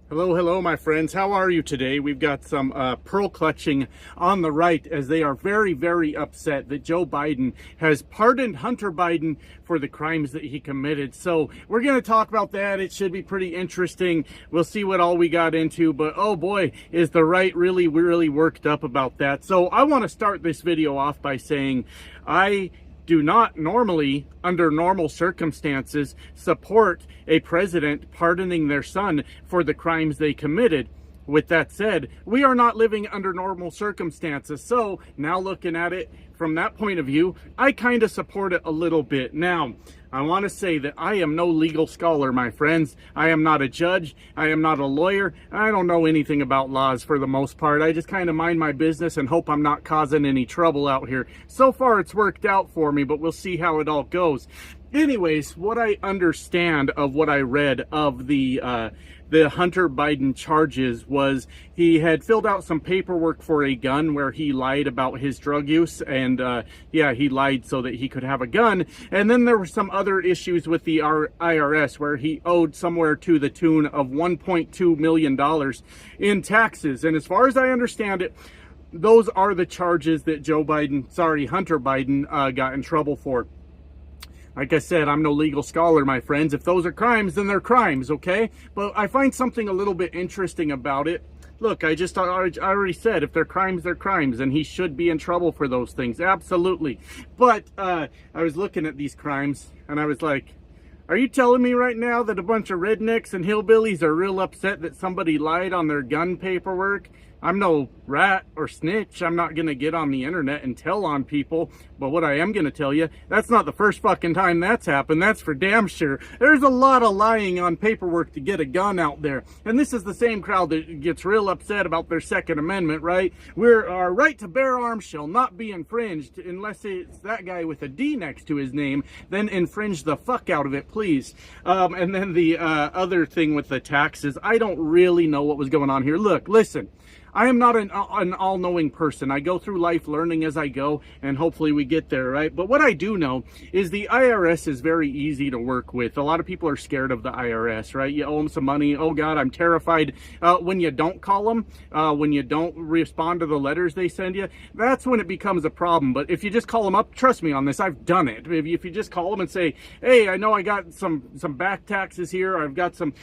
Hello, hello, my friends. How are you today? We've got some pearl clutching on the right as they are very, very upset that Joe Biden has pardoned Hunter Biden for the crimes that he committed. So we're going to talk about that. It should be pretty interesting. We'll see what all we got into, but oh boy, is the right really, really worked up about that. So I want to start this video off by saying I do not normally, under normal circumstances, support a president pardoning their son for the crimes they committed. With that said, we are not living under normal circumstances. So now looking at it from that point of view, I kind of support it a little bit. Now, I want to say that I am no legal scholar, my friends. I am not a judge. I am not a lawyer. I don't know anything about laws for the most part. I just kind of mind my business and hope I'm not causing any trouble out here. So far, it's worked out for me, but we'll see how it all goes. Anyways, what I understand of what I read of the Hunter Biden charges was he had filled out some paperwork for a gun where he lied about his drug use, and yeah, he lied so that he could have a gun. And then there were some other issues with the IRS where he owed somewhere to the tune of $1.2 million in taxes. And as far as I understand it, those are the charges that Hunter Biden got in trouble for. Like I said, I'm no legal scholar, my friends. If those are crimes, then they're crimes, okay? But I find something a little bit interesting about it. Look, I already said, if they're crimes, they're crimes, and he should be in trouble for those things, absolutely. But I was looking at these crimes, and I was like, are you telling me right now that a bunch of rednecks and hillbillies are real upset that somebody lied on their gun paperwork? I'm no rat or snitch. I'm not going to get on the internet and tell on people. But what I am going to tell you, that's not the first fucking time that's happened. That's for damn sure. There's a lot of lying on paperwork to get a gun out there. And this is the same crowd that gets real upset about their Second Amendment, right? Our right to bear arms shall not be infringed unless it's that guy with a D next to his name. Then infringe the fuck out of it, please. And then the other thing with the taxes, I don't really know what was going on here. Look, listen. I am not an all-knowing person. I go through life learning as I go, and hopefully we get there, right? But what I do know is the IRS is very easy to work with. A lot of people are scared of the IRS, right? You owe them some money. Oh, God, I'm terrified. When you don't call them, when you don't respond to the letters they send you, that's when it becomes a problem. But if you just call them up, trust me on this, I've done it. If you just call them and say, hey, I know I got some back taxes here. I've got some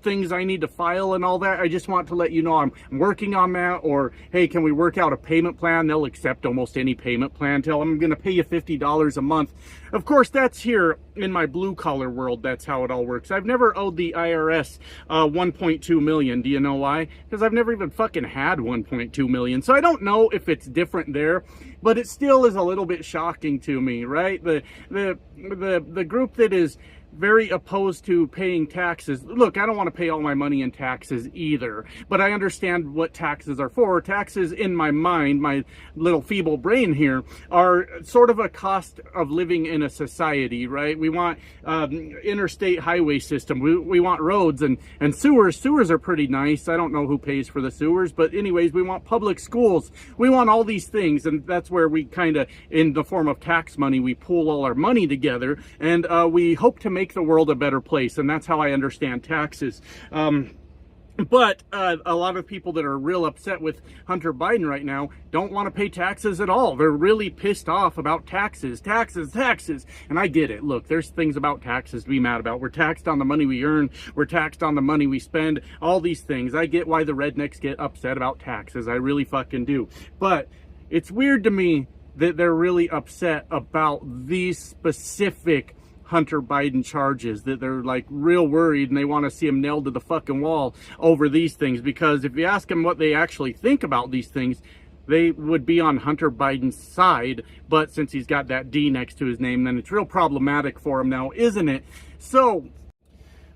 things I need to file and all that. I just want to let you know I'm working on that. Or hey, can we work out a payment plan? They'll accept almost any payment plan. Tell them I'm going to pay you $50 a month. Of course, that's here in my blue collar world. That's how it all works. I've never owed the IRS 1.2 million. Do you know why? Because I've never even fucking had 1.2 million. So I don't know if it's different there, but it still is a little bit shocking to me, right? The group that is very opposed to paying taxes. Look, I don't want to pay all my money in taxes either, but I understand what taxes are for. Taxes, in my mind, my little feeble brain here, are sort of a cost of living in a society, right? We want interstate highway system. We want roads and sewers. Sewers are pretty nice. I don't know who pays for the sewers, but anyways, we want public schools. We want all these things, and that's where we kind of, in the form of tax money, we pool all our money together, and we hope to make the world a better place, and that's how I understand taxes. But a lot of people that are real upset with Hunter Biden right now don't want to pay taxes at all. They're really pissed off about taxes. And I get it. Look, there's things about taxes to be mad about. We're taxed on the money we earn. We're taxed on the money we spend. All these things. I get why the rednecks get upset about taxes. I really fucking do. But it's weird to me that they're really upset about these specific Hunter Biden charges, that they're like real worried and they want to see him nailed to the fucking wall over these things. Because if you ask them what they actually think about these things, they would be on Hunter Biden's side. But since he's got that D next to his name, then it's real problematic for him now, isn't it? So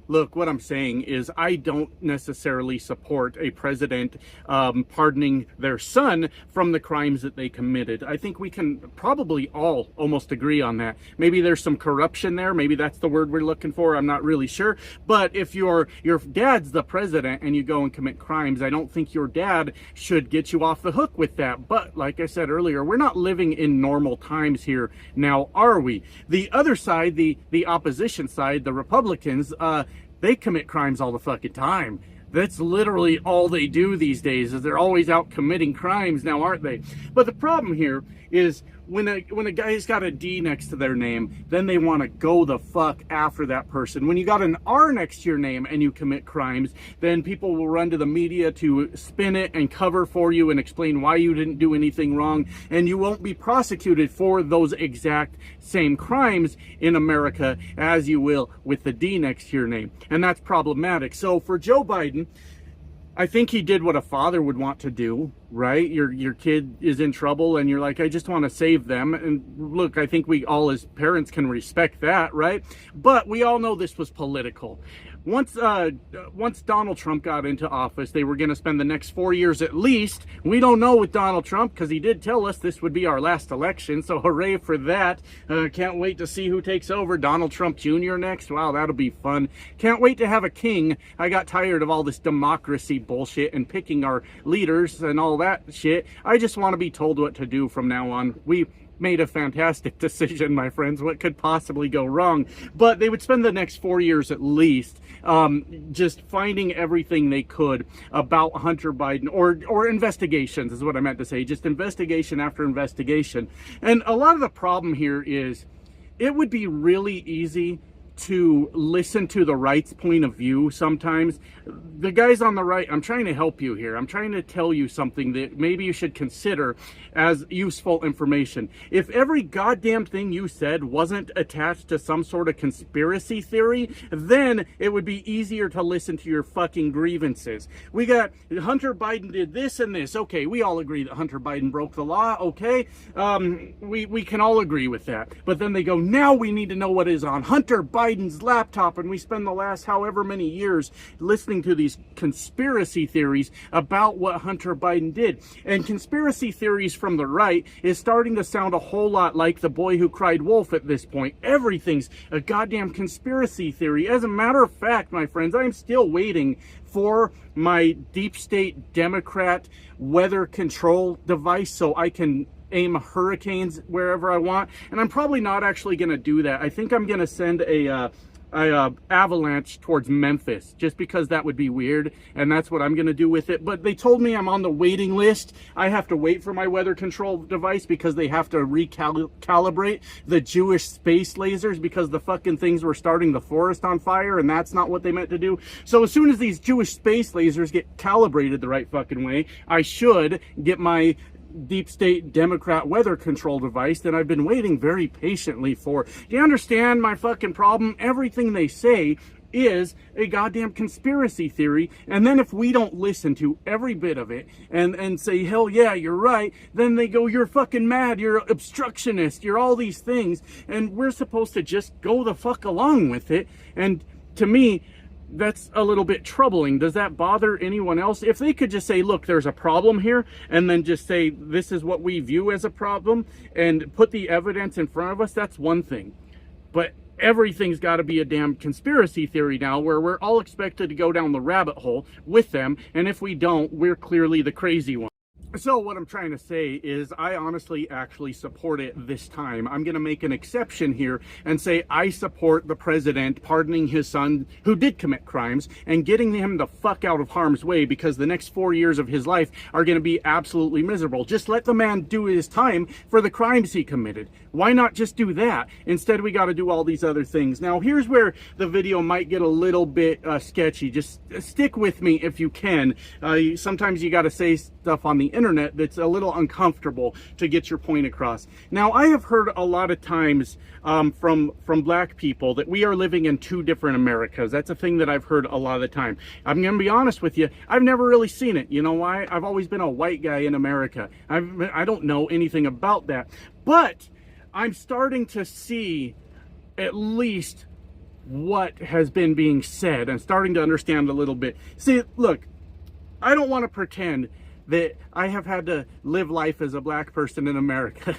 look, what I'm saying is I don't necessarily support a president pardoning their son from the crimes that they committed. I think we can probably all almost agree on that. Maybe there's some corruption there. Maybe that's the word we're looking for. I'm not really sure. But if your dad's the president and you go and commit crimes, I don't think your dad should get you off the hook with that. But like I said earlier, we're not living in normal times here now, are we? The other side, the opposition side, the Republicans, they commit crimes all the fucking time. That's literally all they do these days, is they're always out committing crimes now, aren't they? But the problem here is when a guy's got a D next to their name, then they want to go the fuck after that person. When you got an R next to your name and you commit crimes, then people will run to the media to spin it and cover for you and explain why you didn't do anything wrong, and you won't be prosecuted for those exact same crimes in America as you will with the D next to your name. And that's problematic. So for Joe Biden, I think he did what a father would want to do, right? Your kid is in trouble and you're like, I just want to save them. And look, I think we all as parents can respect that, right? But we all know this was political. Once Donald Trump got into office, they were going to spend the next 4 years at least. We don't know with Donald Trump, because he did tell us this would be our last election. So hooray for that. Can't wait to see who takes over. Donald Trump Jr. next. Wow, that'll be fun. Can't wait to have a king. I got tired of all this democracy bullshit and picking our leaders and all that shit. I just want to be told what to do from now on. We made a fantastic decision, my friends. What could possibly go wrong? But they would spend the next 4 years at least just finding everything they could about Hunter Biden, or investigations is what I meant to say, just investigation after investigation. And a lot of the problem here is it would be really easy to listen to the right's point of view sometimes. The guys on the right, I'm trying to help you here. I'm trying to tell you something that maybe you should consider as useful information. If every goddamn thing you said wasn't attached to some sort of conspiracy theory, then it would be easier to listen to your fucking grievances. We got Hunter Biden did this and this. Okay, we all agree that Hunter Biden broke the law. Okay, we can all agree with that. But then they go, now we need to know what is on Hunter Biden's laptop, and we spend the last however many years listening to these conspiracy theories about what Hunter Biden did. And conspiracy theories from the right is starting to sound a whole lot like The Boy Who Cried Wolf at this point. Everything's a goddamn conspiracy theory. As a matter of fact, my friends, I'm still waiting for my deep state Democrat weather control device so I can aim hurricanes wherever I want. And I'm probably not actually going to do that. I think I'm going to send a avalanche towards Memphis, just because that would be weird, and that's what I'm going to do with it. But they told me I'm on the waiting list. I have to wait for my weather control device because they have to recalibrate the Jewish space lasers, because the fucking things were starting the forest on fire, and that's not what they meant to do. So as soon as these Jewish space lasers get calibrated the right fucking way, I should get my deep state Democrat weather control device that I've been waiting very patiently for. Do you understand my fucking problem? Everything they say is a goddamn conspiracy theory, and then if we don't listen to every bit of it and say, hell yeah, you're right, then they go, you're fucking mad, you're obstructionist, you're all these things, and we're supposed to just go the fuck along with it. And to me, that's a little bit troubling. Does that bother anyone else? If they could just say, look, there's a problem here, and then just say, this is what we view as a problem, and put the evidence in front of us, that's one thing. But everything's got to be a damn conspiracy theory now, where we're all expected to go down the rabbit hole with them, and if we don't, we're clearly the crazy one. So what I'm trying to say is I honestly actually support it this time. I'm going to make an exception here and say I support the president pardoning his son who did commit crimes and getting him the fuck out of harm's way, because the next 4 years of his life are going to be absolutely miserable. Just let the man do his time for the crimes he committed. Why not just do that? Instead, we got to do all these other things. Now, here's where the video might get a little bit sketchy. Just stick with me if you can. Sometimes you got to say stuff on the internet that's a little uncomfortable to get your point across. Now, I have heard a lot of times from black people that we are living in two different Americas. That's a thing that I've heard a lot of the time. I'm going to be honest with you. I've never really seen it. You know why? I've always been a white guy in America. I don't know anything about that. But I'm starting to see at least what has been being said. I'm starting to understand a little bit. See, look, I don't want to pretend that I have had to live life as a black person in America.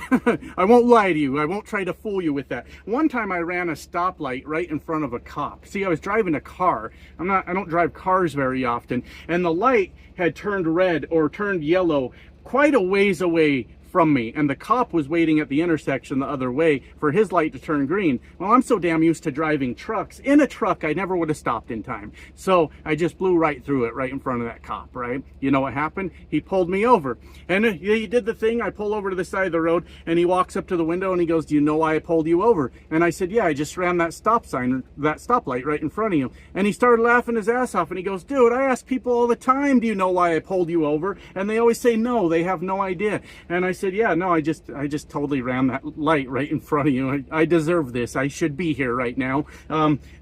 I won't lie to you. I won't try to fool you with that. One time I ran a stoplight right in front of a cop. See, I was driving a car. I don't drive cars very often. And the light had turned red or turned yellow quite a ways away from me, and the cop was waiting at the intersection the other way for his light to turn green. Well, I'm so damn used to driving trucks. In a truck, I never would have stopped in time. So I just blew right through it, right in front of that cop, right? You know what happened? He pulled me over. And he did the thing. I pull over to the side of the road, and he walks up to the window, and he goes, "Do you know why I pulled you over?" And I said, "Yeah, I just ran that stop sign, that stoplight right in front of you." And he started laughing his ass off, and he goes, "Dude, I ask people all the time, do you know why I pulled you over? And they always say no, they have no idea." And I said, "Yeah, no, I just totally ran that light right in front of you. I deserve this. I should be here right now.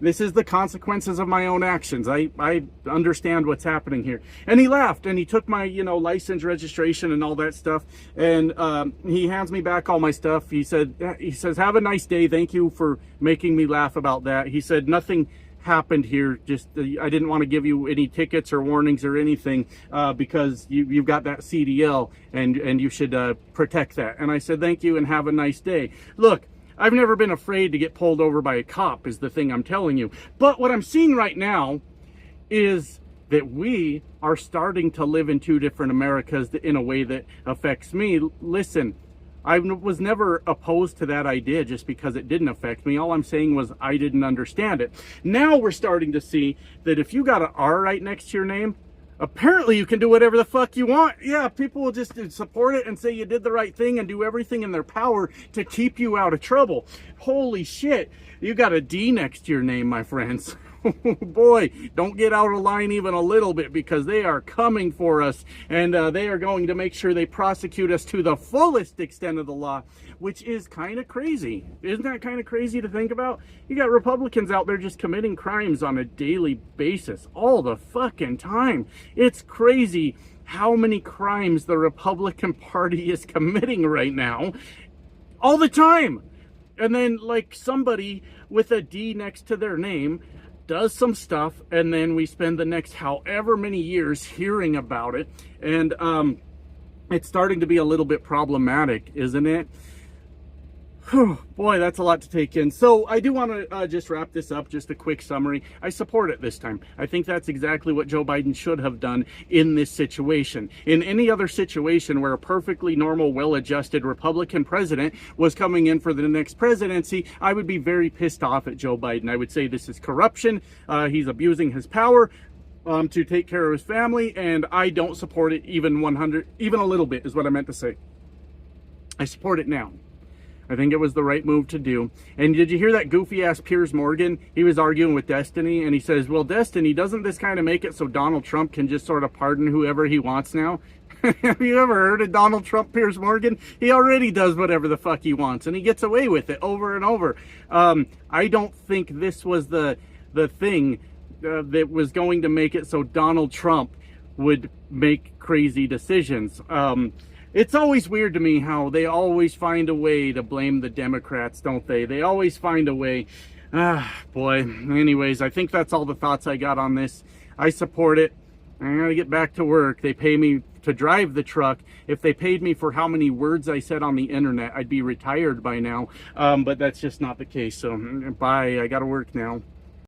This is the consequences of my own actions. I understand what's happening here." And he laughed, and he took my, license, registration, and all that stuff. And he hands me back all my stuff. He says, "Have a nice day. Thank you for making me laugh about that." He said, "Nothing happened here. Just I didn't want to give you any tickets or warnings or anything because you've got that CDL and you should protect that." And I said, "Thank you and have a nice day." Look, I've never been afraid to get pulled over by a cop, is the thing I'm telling you. But what I'm seeing right now is that we are starting to live in two different Americas in a way that affects me. Listen, I was never opposed to that idea just because it didn't affect me. All I'm saying was I didn't understand it. Now we're starting to see that if you got an R right next to your name, apparently you can do whatever the fuck you want. Yeah, people will just support it and say you did the right thing and do everything in their power to keep you out of trouble. Holy shit, you got a D next to your name, my friends. Boy, don't get out of line even a little bit, because they are coming for us, and they are going to make sure they prosecute us to the fullest extent of the law, which is kind of crazy. Isn't that kind of crazy to think about? You got Republicans out there just committing crimes on a daily basis, all the fucking time. It's crazy how many crimes the Republican Party is committing right now, all the time. And then, like, somebody with a D next to their name does some stuff, and then we spend the next however many years hearing about it, and it's starting to be a little bit problematic, isn't it? Whew, boy, that's a lot to take in. So I do want to just wrap this up, just a quick summary. I support it this time. I think that's exactly what Joe Biden should have done in this situation. In any other situation where a perfectly normal, well-adjusted Republican president was coming in for the next presidency, I would be very pissed off at Joe Biden. I would say this is corruption. He's abusing his power to take care of his family, and I don't support it even a little bit, is what I meant to say. I support it now. I think it was the right move to do. And did you hear that goofy ass Piers Morgan? He was arguing with Destiny, and he says, "Well, Destiny, doesn't this kind of make it so Donald Trump can just sort of pardon whoever he wants now?" Have you ever heard of Donald Trump, Piers Morgan? He already does whatever the fuck he wants, and he gets away with it over and over. I don't think this was the thing that was going to make it so Donald Trump would make crazy decisions. It's always weird to me how they always find a way to blame the Democrats, don't they? They always find a way. Boy. Anyways, I think that's all the thoughts I got on this. I support it. I gotta get back to work. They pay me to drive the truck. If they paid me for how many words I said on the internet, I'd be retired by now. But that's just not the case. So, bye. I gotta work now.